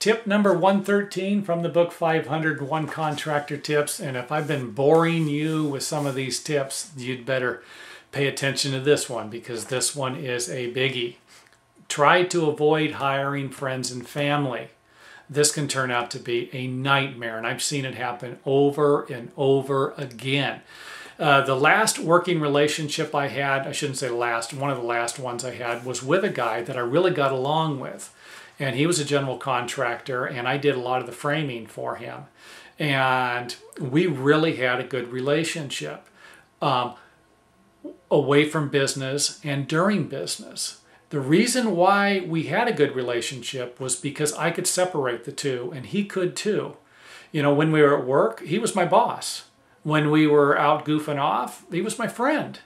Tip number 113 from the book 501 Contractor Tips. And if I've been boring you with some of these tips, you'd better pay attention to this one, because this one is a biggie. Try to avoid hiring friends and family. This can turn out to be a nightmare, and I've seen it happen over and over again. The last working relationship I had, I shouldn't say last, one of the last ones I had was with a guy that I really got along with. And he was a general contractor, and I did a lot of the framing for him. And we really had a good relationship away from business and during business. The reason why we had a good relationship was because I could separate the two, and he could too. You know, when we were at work, he was my boss. When we were out goofing off, he was my friend.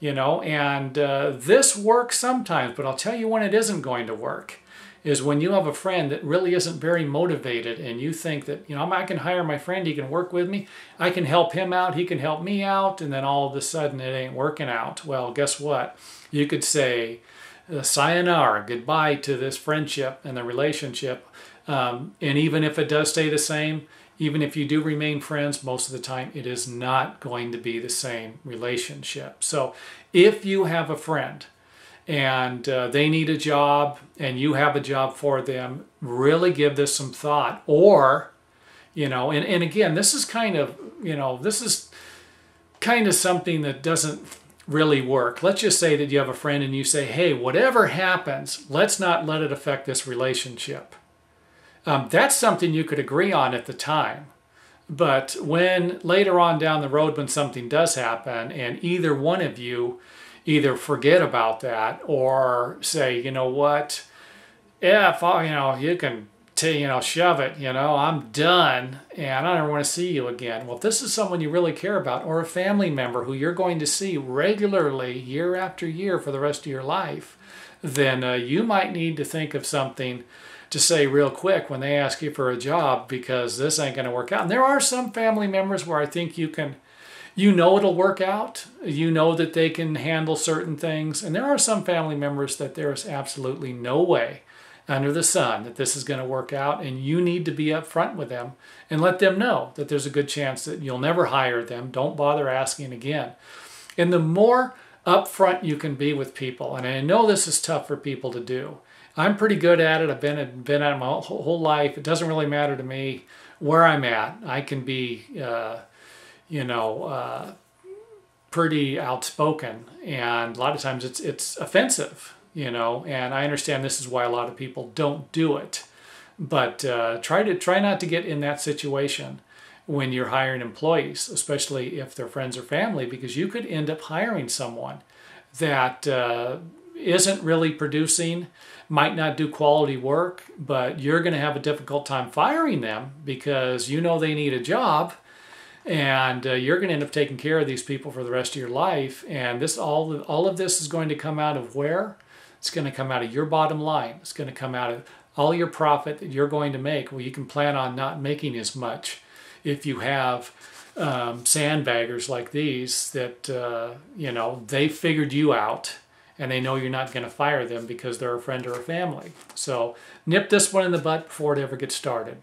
You know, and this works sometimes, but I'll tell you when it isn't going to work. Is when you have a friend that really isn't very motivated, and you think that, you know, I can hire my friend, he can work with me, I can help him out, he can help me out, and then all of a sudden it ain't working out. Well, guess what? You could say sayonara, goodbye to this friendship and the relationship. And even if it does stay the same, even if you do remain friends, most of the time it is not going to be the same relationship. So if you have a friend and they need a job and you have a job for them, really give this some thought. Or, you know, and again, this is kind of, you know, this is kind of something that doesn't really work. Let's just say that you have a friend and you say, hey, whatever happens, let's not let it affect this relationship. That's something you could agree on at the time. But when later on down the road, when something does happen and either one of you either forget about that or say, you know what, yeah, if I, you know, you can, you know, shove it, you know, I'm done and I don't want to see you again. Well, if this is someone you really care about, or a family member who you're going to see regularly year after year for the rest of your life, then you might need to think of something to say real quick when they ask you for a job, because this ain't going to work out. And there are some family members where I think you can, you know, it'll work out. You know that they can handle certain things. And there are some family members that there is absolutely no way under the sun that this is going to work out. And you need to be upfront with them and let them know that there's a good chance that you'll never hire them. Don't bother asking again. And the more upfront you can be with people, and I know this is tough for people to do. I'm pretty good at it. I've been at it my whole life. It doesn't really matter to me where I'm at. I can be, you know, pretty outspoken, and a lot of times it's offensive, you know. And I understand this is why a lot of people don't do it. But try not to get in that situation when you're hiring employees, especially if they're friends or family, because you could end up hiring someone that isn't really producing, might not do quality work, but you're going to have a difficult time firing them because you know they need a job, and you're going to end up taking care of these people for the rest of your life. And this all of this is going to come out of where? It's going to come out of your bottom line. It's going to come out of all your profit that you're going to make. Well, you can plan on not making as much if you have sandbaggers like these that, you know, they figured you out, and they know you're not going to fire them because they're a friend or a family. So nip this one in the butt before it ever gets started.